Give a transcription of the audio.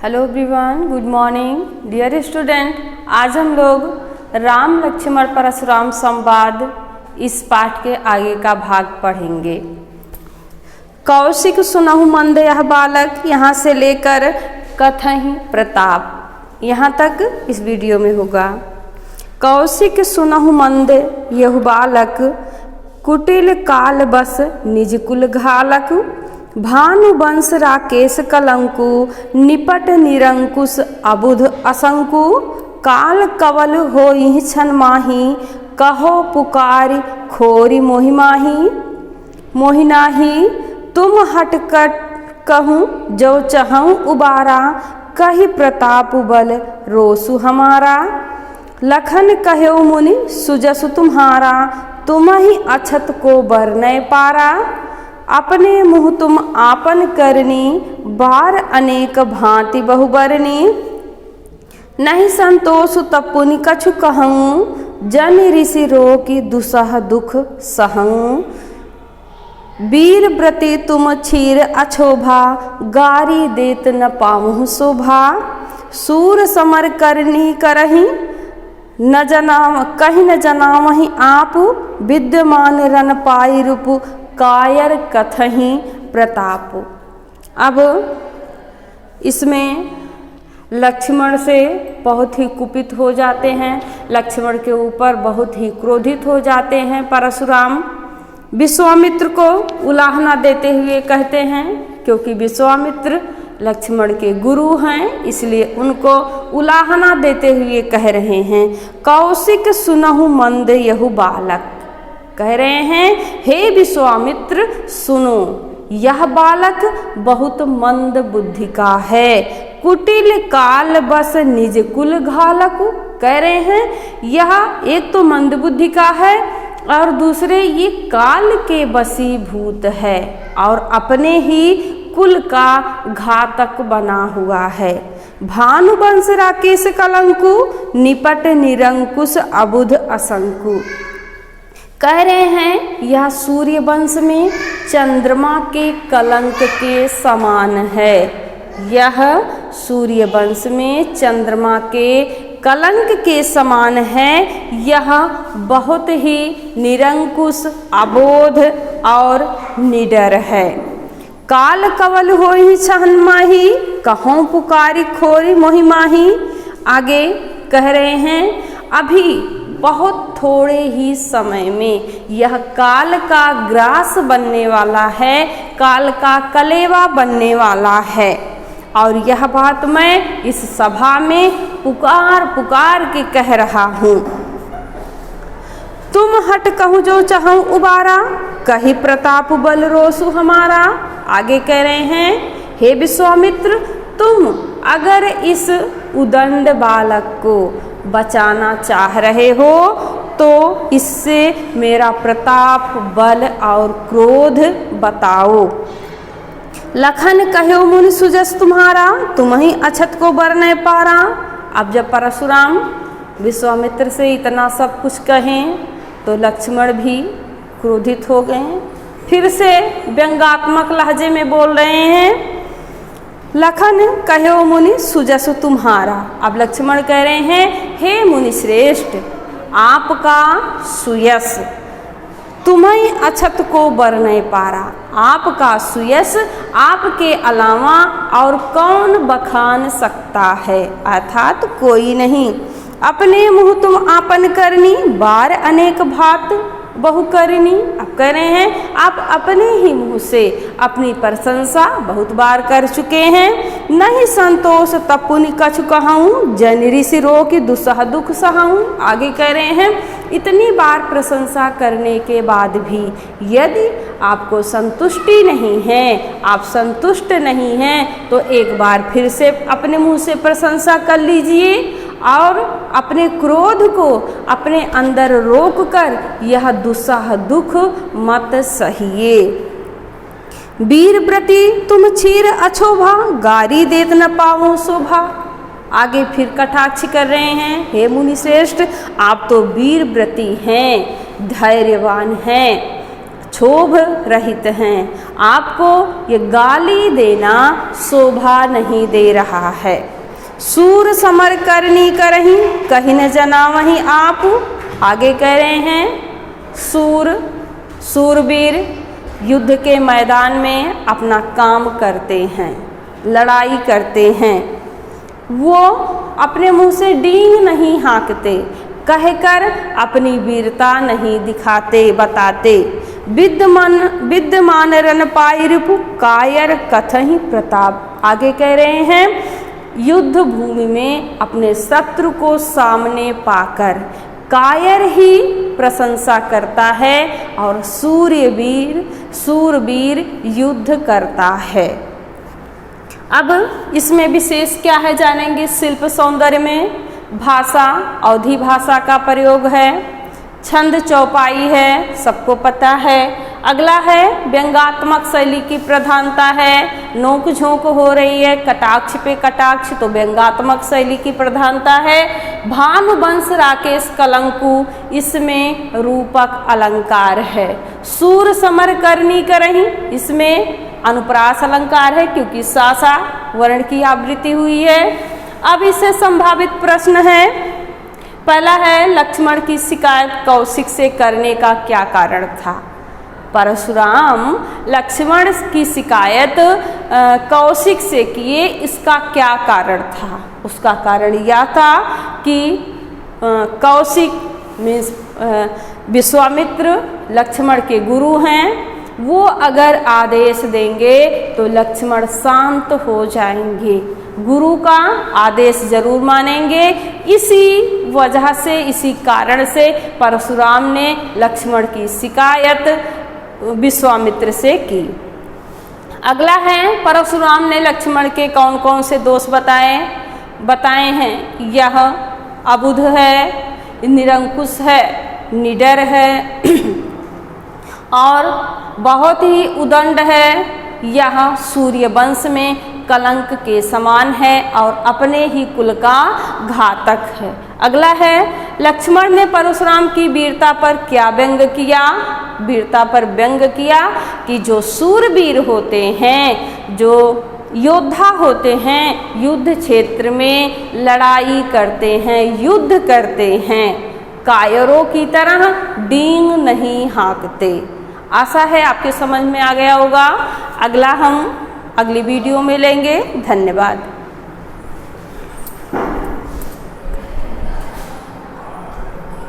Hello everyone, good morning dear student. आज हम लोग राम लक्ष्मण परशुराम संवाद इस पाठ के आगे का भाग पढ़ेंगे। कौशिक सुनहु मंद यह बालक, यहाँ से लेकर कथहि प्रताप यहाँ तक इस वीडियो में होगा। कौशिक सुनहु मंद यह बालक, कुटिल काल बस निज कुल घालक। भानु वंश राकेश कलंकु, निपट निरंकुश अबुध असंकु। काल कवल होई छन माही, कहो पुकारी खोरी मोहि माही। मोहि नाही तुम हटकट कहूँ, जो चहूँ उबारा। कही प्रताप बल रोसु हमारा। लखन कहो मुनि सुजसु तुम्हारा, तुम ही अछत को बरनय पारा। अपने मुँह तुम आपन करनी, बार अनेक भांति बहुबरनी। नहीं संतोष तपुनि कछु कहूँ, जन ऋषि रोकी दुसह दुख सहूँ। वीर व्रति तुम क्षीर अछोभा, गारी देत न पामुँ शोभा। सूर समर करनी करही, न जनाम कहीं न जनामहि आप। विद्यमान रन पाई रूप, कायर कथहि प्रताप। अब इसमें लक्ष्मण से बहुत ही कुपित हो जाते हैं, लक्ष्मण के ऊपर बहुत ही क्रोधित हो जाते हैं परशुराम। विश्वामित्र को उलाहना देते हुए कहते हैं, क्योंकि विश्वामित्र लक्ष्मण के गुरु हैं, इसलिए उनको उलाहना देते हुए कह रहे हैं। कौशिक सुनहु मंद यहु बालक, कह रहे हैं हे विश्वामित्र सुनो, यह बालक बहुत मंद बुद्धि का है। कुटिल काल बस निज कुल घालक, कह रहे हैं यह एक तो मंद बुद्धि का है और दूसरे ये काल के वशीभूत है और अपने ही कुल का घातक बना हुआ है। भानु वंश राकेश कलंकु, निपट निरंकुश अबुध असंकु। कह रहे हैं यह सूर्य वंश में चंद्रमा के कलंक के समान है। यह सूर्य वंश में चंद्रमा के कलंक के समान है। यह बहुत ही निरंकुश अबोध और निडर है। काल कवल होई छन माही, कहूँ पुकारी खोरी मोहि माही। आगे कह रहे हैं अभी बहुत थोड़े ही समय में यह काल का ग्रास बनने वाला है, काल का कलेवा बनने वाला है। और यह बात मैं इस सभा में पुकार पुकार के कह रहा हूँ। तुम हट कहूँ जो चाहूँ उबारा, कही प्रताप बल रोसु हमारा। आगे कह रहे हैं हे विश्वामित्र, तुम अगर इस उदंड बालक को बचाना चाह रहे हो तो इससे मेरा प्रताप बल और क्रोध बताओ। लखन कहो मुनि सुजस तुम्हारा, तुम ही अछत को बरने पारा। अब जब परशुराम विश्वामित्र से इतना सब कुछ कहें तो लक्ष्मण भी क्रोधित हो गए। फिर से व्यंगात्मक लहजे में बोल रहे हैं, लखन कहो मुनि सुजसु तुम्हारा। अब लक्ष्मण कह रहे हैं हे मुनि श्रेष्ठ, आपका सुयस, तुम्हें अछत को बरने पारा। आपका सुयस आपके अलावा और कौन बखान सकता है, अर्थात कोई नहीं। अपने मुँह तुम आपन करनी, बार अनेक भात बहु करनी। अब कह रहे हैं आप अपने ही मुँह से अपनी प्रशंसा बहुत बार कर चुके हैं। नहीं संतोष तपुनि कछु कहूँ, जन ऋषि रोकी दुसह दुख सहूँ। आगे कह रहे हैं इतनी बार प्रशंसा करने के बाद भी यदि आपको संतुष्टि नहीं है, आप संतुष्ट नहीं हैं, तो एक बार फिर से अपने मुँह से प्रशंसा कर लीजिए और अपने क्रोध को अपने अंदर रोककर यह दुस्सह दुख मत सहिए। वीर व्रति तुम क्षीर अछोभा, गारी देत न पाओ शोभा। आगे फिर कटाक्ष कर रहे हैं हे मुनि श्रेष्ठ, आप तो वीर व्रति हैं, धैर्यवान हैं, क्षोभ रहित हैं। आपको ये गाली देना शोभा नहीं दे रहा है। सूर समर करनी करहीं, कहीं न जना वहीं आप। आगे कह रहे हैं सूरवीर युद्ध के मैदान में अपना काम करते हैं, लड़ाई करते हैं। वो अपने मुंह से डींग नहीं हाँकते, कहकर अपनी वीरता नहीं दिखाते बताते। विद्यमान रन पाई रिपु, कायर कथहि प्रताप। आगे कह रहे हैं युद्ध भूमि में अपने शत्रु को सामने पाकर कायर ही प्रशंसा करता है और सूरवीर युद्ध करता है। अब इसमें विशेष क्या है जानेंगे। शिल्प सौंदर्य में भाषा अवधी भाषा का प्रयोग है, छंद चौपाई है, सबको पता है। अगला है व्यंग्यात्मक शैली की प्रधानता है, नोक झोंक हो रही है, कटाक्ष पे कटाक्ष, तो व्यंग्यात्मक शैली की प्रधानता है। भानुवंश राकेश कलंकु, इसमें रूपक अलंकार है। सूर समर करनी करहीं, इसमें अनुप्रास अलंकार है क्योंकि सासा वर्ण की आवृत्ति हुई है। अब इससे संभावित प्रश्न है, पहला है लक्ष्मण की शिकायत कौशिक से करने का क्या कारण था। परशुराम लक्ष्मण की शिकायत कौशिक से किए, इसका क्या कारण था। उसका कारण यह था कि कौशिक मीन्स विश्वामित्र लक्ष्मण के गुरु हैं, वो अगर आदेश देंगे तो लक्ष्मण शांत हो जाएंगे, गुरु का आदेश जरूर मानेंगे। इसी वजह से, इसी कारण से परशुराम ने लक्ष्मण की शिकायत विश्वामित्र से की। अगला है परशुराम ने लक्ष्मण के कौन कौन से दोष बताए हैं। यह अबुध है, निरंकुश है, निडर है और बहुत ही उदंड है। यह सूर्यवंश में कलंक के समान है और अपने ही कुल का घातक है। अगला है लक्ष्मण ने परशुराम की वीरता पर क्या व्यंग किया। वीरता पर व्यंग किया कि जो सूरवीर होते हैं, जो योद्धा होते हैं, युद्ध क्षेत्र में लड़ाई करते हैं, युद्ध करते हैं, कायरों की तरह डींग नहीं हाँकते। आशा है आपके समझ में आ गया होगा। अगला हम अगली वीडियो में लेंगे। धन्यवाद।